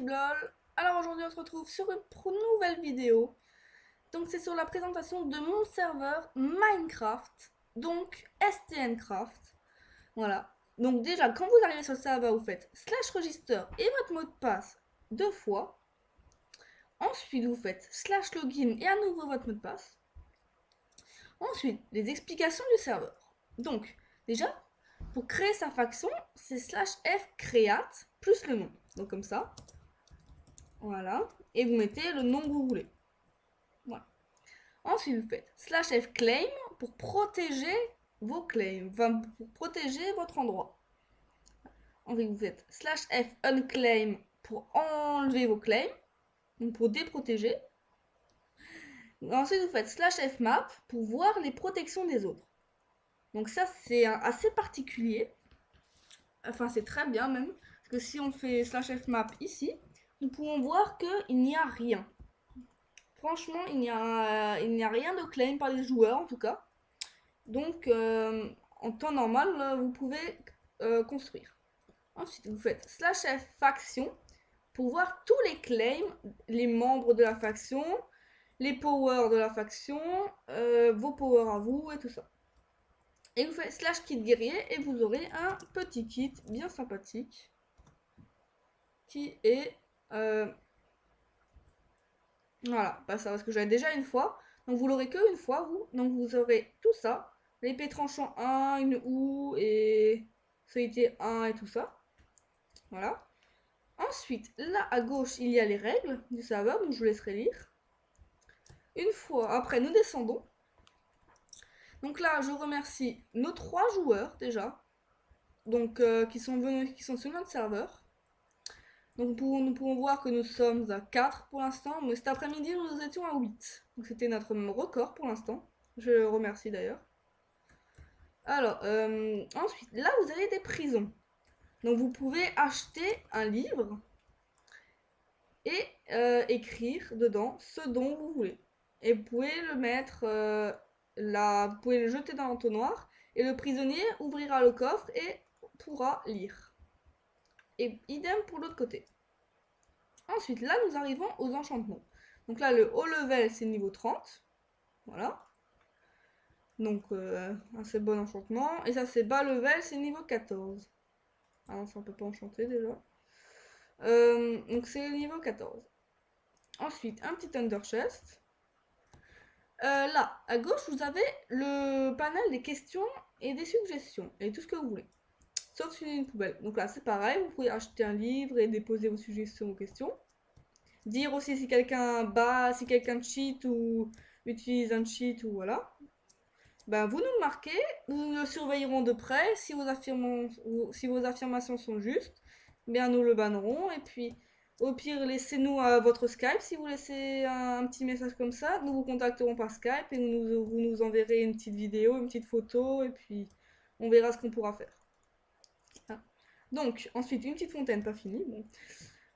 Ciblol. Alors aujourd'hui on se retrouve sur une nouvelle vidéo. Donc c'est sur la présentation de mon serveur Minecraft, donc STNcraft. Voilà. Donc déjà quand vous arrivez sur le serveur vous faites /register et votre mot de passe 2 fois. Ensuite vous faites /login et à nouveau votre mot de passe. Ensuite les explications du serveur. Donc déjà pour créer sa faction c'est /f_create plus le nom. Donc comme ça. Voilà. Et vous mettez le nom que vous voulez. Voilà. Ensuite, vous faites /f_claim pour protéger vos claims, enfin, pour protéger votre endroit. Ensuite, vous faites /f_unclaim pour enlever vos claims, donc pour déprotéger. Ensuite, vous faites /f_map pour voir les protections des autres. Donc ça, c'est assez particulier. Enfin, c'est très bien même. Parce que si on fait /f_map ici, nous pouvons voir qu'il n'y a rien. Franchement, il n'y a rien de claim par les joueurs en tout cas. Donc, en temps normal, vous pouvez construire. Ensuite, vous faites /f_faction pour voir tous les claims, les membres de la faction, les powers de la faction, vos powers à vous et tout ça. Et vous faites /kit guerrier et vous aurez un petit kit bien sympathique qui est voilà, pas ça parce que j'avais déjà une fois. Donc vous l'aurez que une fois, vous. Donc vous aurez tout ça. L'épée tranchant 1, une houe et solité 1 et tout ça. Voilà. Ensuite, là à gauche, il y a les règles du serveur, donc je vous laisserai lire. Une fois, après, nous descendons. Donc là, je remercie nos 3 joueurs déjà. Donc qui sont sur notre serveur. Donc nous pouvons voir que nous sommes à 4 pour l'instant, mais cet après-midi nous étions à 8. Donc c'était notre record pour l'instant. Je remercie d'ailleurs. Alors, ensuite, là vous avez des prisons. Donc vous pouvez acheter un livre et écrire dedans ce dont vous voulez. Et vous pouvez le mettre là, vous pouvez le jeter dans l'entonnoir et le prisonnier ouvrira le coffre et pourra lire. Et idem pour l'autre côté. Ensuite, là, nous arrivons aux enchantements. Donc là, le haut level, c'est niveau 30. Voilà. Donc, assez bon enchantement. Et ça, c'est bas level, c'est niveau 14. Ah non, ça, on peut pas enchanter déjà. Donc, c'est niveau 14. Ensuite, un petit Thunder Chest. Là, à gauche, vous avez le panel des questions et des suggestions. Et tout ce que vous voulez. Sauf si une poubelle. Donc là, c'est pareil. Vous pouvez acheter un livre et déposer vos suggestions, vos questions. Dire aussi si quelqu'un si quelqu'un cheat ou utilise un cheat ou voilà. Ben, vous nous le marquez, nous le surveillerons de près. Si vos affirmations sont justes, bien nous le bannerons. Et puis, au pire, laissez-nous votre Skype. Si vous laissez un petit message comme ça, nous vous contacterons par Skype et vous nous enverrez une petite vidéo, une petite photo. Et puis, on verra ce qu'on pourra faire. Hein. Donc, ensuite, une petite fontaine, pas fini. Bon.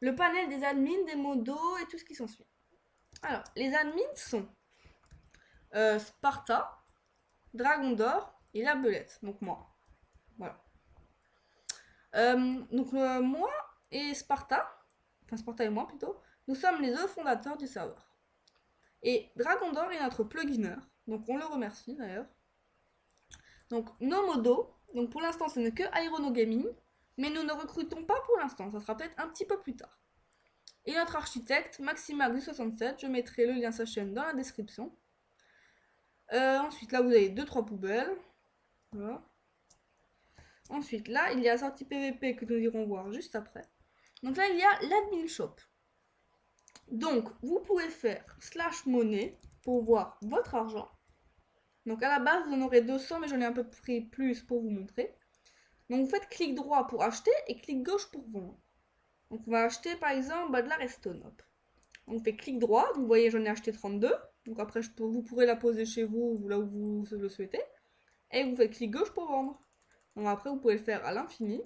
Le panel des admins, des modos et tout ce qui s'ensuit. Alors, les admins sont Sparta, Dragon d'Or et la Belette, donc moi. Voilà. Donc moi et Sparta, enfin Sparta et moi plutôt, nous sommes les 2 fondateurs du serveur. Et Dragon d'Or est notre plugineur, donc on le remercie d'ailleurs. Donc nos modos, donc pour l'instant ce n'est que Aerono Gaming, mais nous ne recrutons pas pour l'instant, ça sera peut-être un petit peu plus tard. Et notre architecte, Maximax67, je mettrai le lien sa chaîne dans la description. Ensuite, là, vous avez 2-3 poubelles. Voilà. Ensuite, là, il y a la sortie PVP que nous irons voir juste après. Donc là, il y a l'admin shop. Donc, vous pouvez faire /monnaie pour voir votre argent. Donc à la base, vous en aurez 200, mais j'en ai un peu pris plus pour vous montrer. Donc vous faites clic droit pour acheter et clic gauche pour vendre. Donc on va acheter par exemple de la redstone. Hop. On fait clic droit, vous voyez j'en ai acheté 32. Donc après vous pourrez la poser chez vous ou là où vous le souhaitez. Et vous faites clic gauche pour vendre. Donc après vous pouvez le faire à l'infini.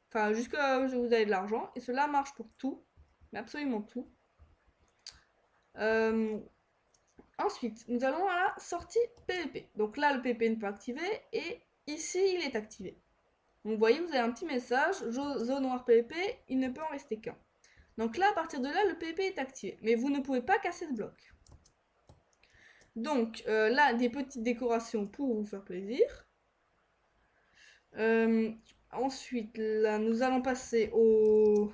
Enfin jusqu'à où vous avez de l'argent. Et cela marche pour tout. Mais absolument tout. Ensuite, nous allons à la sortie PVP. Donc là le PVP n'est pas activé. Et ici il est activé. Donc vous voyez, vous avez un petit message, zone noire PVP, il ne peut en rester qu'un. Donc là, à partir de là, le PVP est activé. Mais vous ne pouvez pas casser de bloc. Donc là, des petites décorations pour vous faire plaisir. Ensuite, là, nous allons passer au...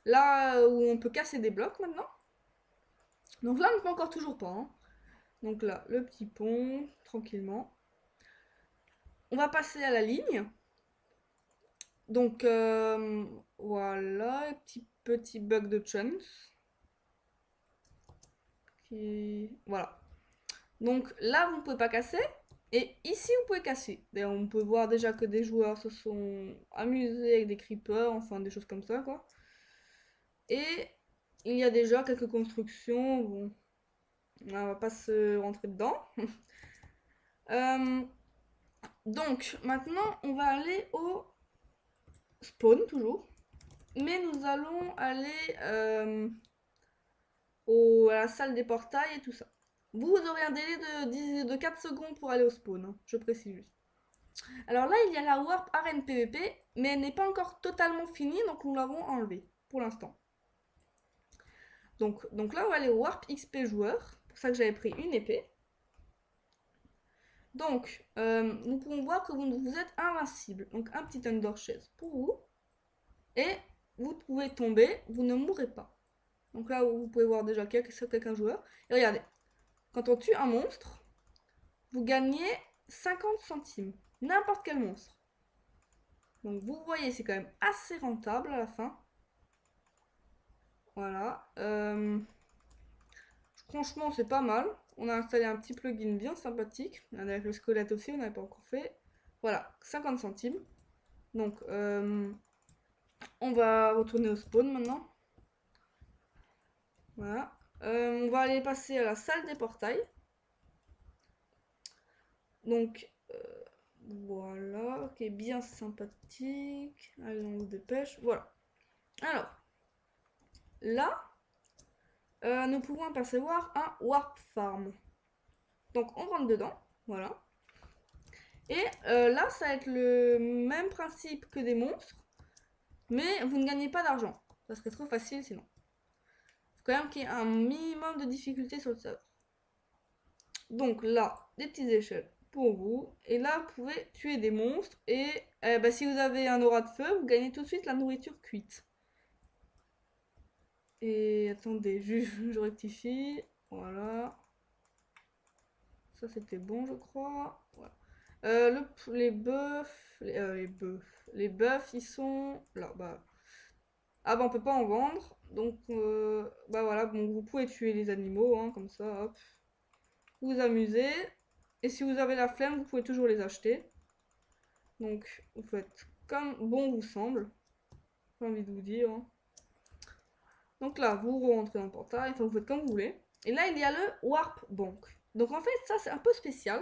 Là où on peut casser des blocs maintenant. Donc là, on ne peut encore toujours pas. Hein. Donc là, le petit pont, tranquillement. On va passer à la ligne. Donc voilà, petit bug de chance. Voilà. Donc là, vous ne pouvez pas casser. Et ici, vous pouvez casser. D'ailleurs, on peut voir déjà que des joueurs se sont amusés avec des creepers, enfin des choses comme ça, quoi. Et il y a déjà quelques constructions. Bon, on va pas se rentrer dedans. Donc, maintenant, on va aller au spawn, toujours. Mais nous allons aller à la salle des portails et tout ça. Vous aurez un délai de 4 secondes pour aller au spawn, hein, je précise juste. Alors là, il y a la Warp Arène PVP, mais elle n'est pas encore totalement finie, donc nous l'avons enlevée pour l'instant. Donc là, on va aller au Warp XP joueur. C'est pour ça que j'avais pris une épée. Donc, nous pouvons voir que vous êtes invincible. Donc, un petit Thunder Chase pour vous. Et vous pouvez tomber, vous ne mourrez pas. Donc là, vous pouvez voir déjà qu'il y a quelqu'un joueur. Et regardez, quand on tue un monstre, vous gagnez 50 centimes. N'importe quel monstre. Donc vous voyez, c'est quand même assez rentable à la fin. Voilà. Franchement, c'est pas mal. On a installé un petit plugin bien sympathique. Avec le squelette aussi, on n'avait pas encore fait. Voilà, 50 centimes. Donc, on va retourner au spawn maintenant. Voilà. On va aller passer à la salle des portails. Donc, voilà, ok, bien sympathique. Allez, on se dépêche. Voilà. Alors, là, nous pouvons apercevoir un Warp Farm. Donc, on rentre dedans. Voilà. Et là, ça va être le même principe que des monstres. Mais vous ne gagnez pas d'argent. Ça serait trop facile sinon. Il faut quand même qu'il y ait un minimum de difficulté sur le serveur. Donc là, des petites échelles pour vous. Et là, vous pouvez tuer des monstres. Et si vous avez un aura de feu, vous gagnez tout de suite la nourriture cuite. Et attendez, je rectifie. Voilà. Ça, c'était bon, je crois. Voilà. Les bœufs, les bœufs, ils sont là. Bah. Ah bah on peut pas en vendre. Donc, bah voilà, bon, vous pouvez tuer les animaux, hein, comme ça, hop. Vous amusez. Et si vous avez la flemme, vous pouvez toujours les acheter. Donc, vous faites comme bon vous semble. J'ai envie de vous dire. Hein. Donc là, vous rentrez dans le portail, enfin, vous faites comme vous voulez. Et là, il y a le Warp Bank. Donc en fait, ça, c'est un peu spécial.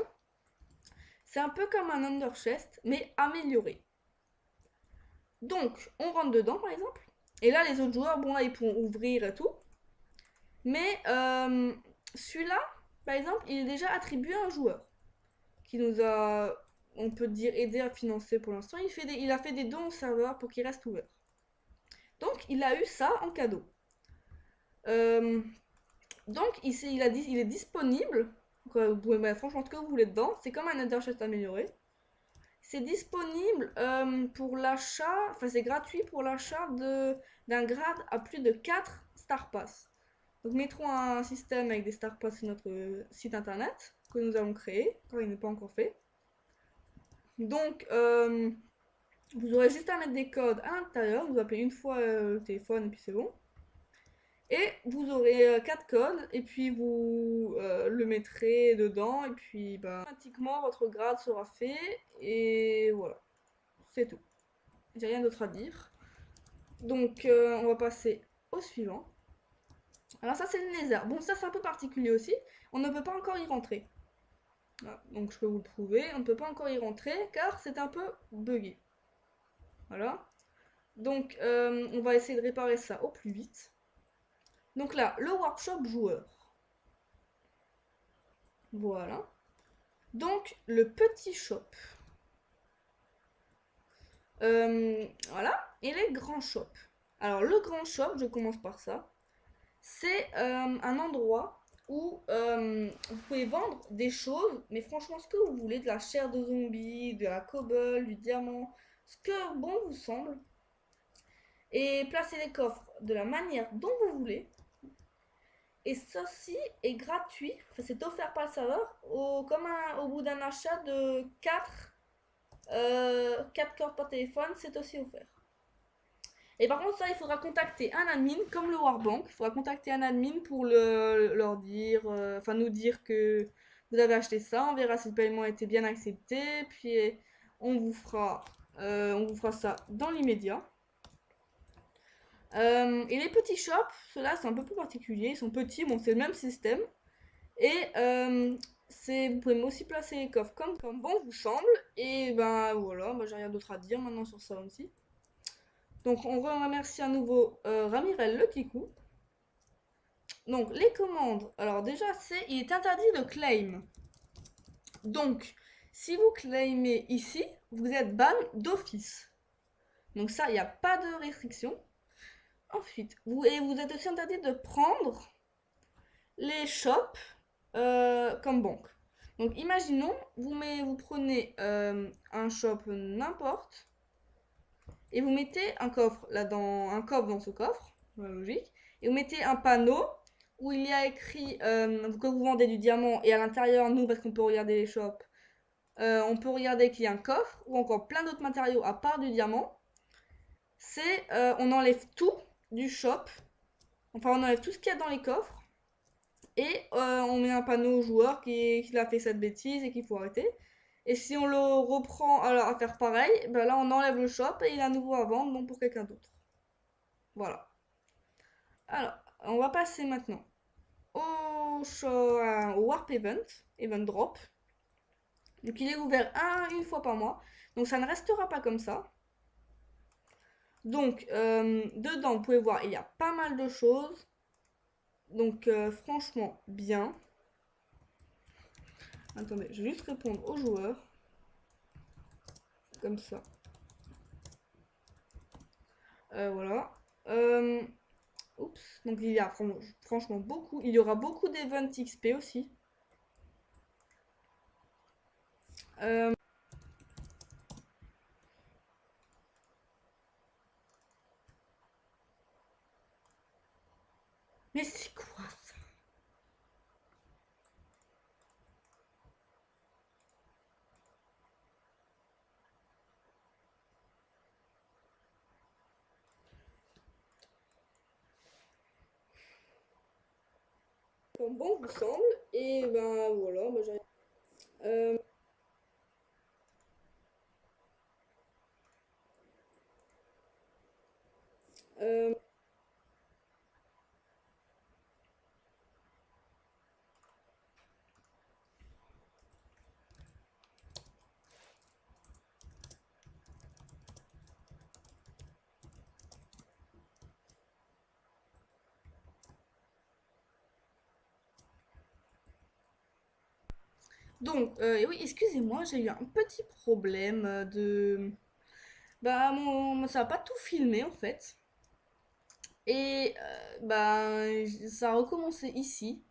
C'est un peu comme un Under Chest, mais amélioré. Donc, on rentre dedans, par exemple. Et là, les autres joueurs, bon, là, ils pourront ouvrir et tout. Mais celui-là, par exemple, il est déjà attribué à un joueur qui nous a, on peut dire, aidé à financer pour l'instant. Il a fait des dons au serveur pour qu'il reste ouvert. Donc, il a eu ça en cadeau. Donc, ici, il est disponible. Vous pouvez mettre franchement ce que vous voulez dedans. C'est comme un Nether Chest amélioré. C'est disponible pour l'achat, enfin c'est gratuit pour l'achat d'un grade à plus de 4 Star Pass. Donc mettrons un système avec des Star Pass sur notre site internet que nous allons créer, car il n'est pas encore fait. Donc vous aurez juste à mettre des codes à l'intérieur, vous appelez une fois le téléphone et puis c'est bon. Et vous aurez 4 codes et puis vous le mettrez dedans et puis bah, automatiquement votre grade sera fait et voilà, c'est tout. J'ai rien d'autre à dire. Donc on va passer au suivant. Alors ça c'est le Nether. Bon ça c'est un peu particulier aussi. On ne peut pas encore y rentrer. Voilà. Donc je peux vous le prouver. On ne peut pas encore y rentrer car c'est un peu buggé. Voilà. Donc on va essayer de réparer ça au plus vite. Donc là, le workshop joueur. Voilà. Donc le petit shop. Voilà. Et les grands shops. Alors, le grand shop, je commence par ça. C'est un endroit où vous pouvez vendre des choses, mais franchement, ce que vous voulez, de la chair de zombie, de la cobble, du diamant, ce que bon vous semble, et placer les coffres de la manière dont vous voulez. Et ceci est gratuit, enfin, c'est offert par le serveur au bout d'un achat de 4 cordes par téléphone, c'est aussi offert. Et par contre, ça, il faudra contacter un admin, comme le Warbank. Il faudra contacter un admin pour leur dire, enfin nous dire que vous avez acheté ça. On verra si le paiement a été bien accepté. Puis on vous fera, on vous fera ça dans l'immédiat. Et les petits shops, ceux-là, c'est un peu plus particulier. Ils sont petits, bon, c'est le même système. Et vous pouvez aussi placer les coffres comme bon vous semble. Et ben voilà, moi j'ai rien d'autre à dire maintenant sur ça aussi. Donc on remercie à nouveau Ramirel le Kikou. Donc les commandes, alors déjà il est interdit de claim. Donc si vous claimez ici, vous êtes ban d'office. Donc ça, il n'y a pas de restriction. Ensuite, vous êtes aussi interdit de prendre les shops comme banque. Donc imaginons, vous prenez un shop n'importe et vous mettez un coffre un coffre dans ce coffre, logique, et vous mettez un panneau où il y a écrit que vous vendez du diamant et à l'intérieur, nous, parce qu'on peut regarder les shops, on peut regarder qu'il y a un coffre ou encore plein d'autres matériaux à part du diamant. On enlève tout du shop, enfin on enlève tout ce qu'il y a dans les coffres et on met un panneau au joueur qui a fait cette bêtise et qu'il faut arrêter. Et si on le reprend à faire pareil, ben là on enlève le shop et il est à nouveau à vendre, donc pour quelqu'un d'autre. Voilà. Alors, on va passer maintenant au Warp Event Drop. Donc il est ouvert une fois par mois. Donc ça ne restera pas comme ça. Donc dedans, vous pouvez voir, il y a pas mal de choses. Donc franchement, bien. Attendez, je vais juste répondre aux joueurs. Comme ça. Voilà. Oups. Donc il y a franchement beaucoup. Il y aura beaucoup d'events XP aussi. Euh, Mais c'est quoi ça? Comme bon vous semble. Et ben voilà, moi j'arrive. Euh, euh, donc, oui, excusez-moi, j'ai eu un petit problème Bah, ça a pas tout filmé en fait. Et bah, ça a recommencé ici.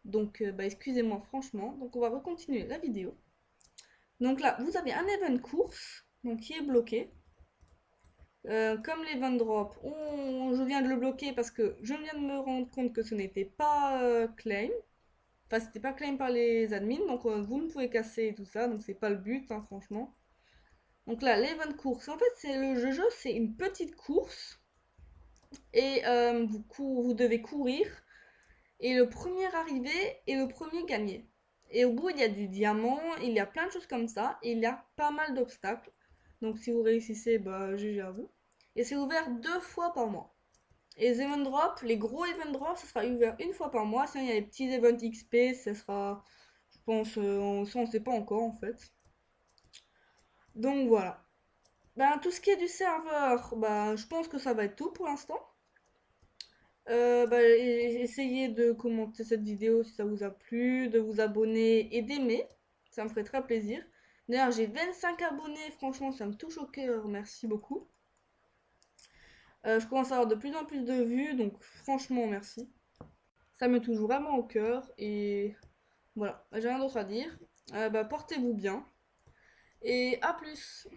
Donc, bah, excusez-moi franchement. Donc, on va recontinuer la vidéo. Donc là, vous avez un event course donc, qui est bloqué. Comme l'event drop, je viens de le bloquer parce que je viens de me rendre compte que ce n'était pas claim. Enfin, c'était pas claim par les admins. Donc, vous ne pouvez casser et tout ça. Donc, c'est pas le but, hein, franchement. Donc là, l'event course, en fait, le jeu, c'est une petite course. Et vous devez courir. Et le premier arrivé est le premier gagné. Et au bout, il y a du diamant, il y a plein de choses comme ça. Et il y a pas mal d'obstacles. Donc si vous réussissez, bah GG à vous. Et c'est ouvert 2 fois par mois. Et les event drops, les gros event drops, ça sera ouvert une fois par mois. Sinon, il y a les petits events XP, ça sera, je pense, ça on sait pas encore en fait. Donc voilà. Ben, tout ce qui est du serveur, ben, je pense que ça va être tout pour l'instant. Bah, essayez de commenter cette vidéo si ça vous a plu, de vous abonner et d'aimer. Ça me ferait très plaisir. D'ailleurs, j'ai 25 abonnés, franchement, ça me touche au cœur. Merci beaucoup. Je commence à avoir de plus en plus de vues, donc franchement merci. Ça me touche vraiment au cœur et voilà, j'ai rien d'autre à dire. Bah, portez-vous bien et à plus.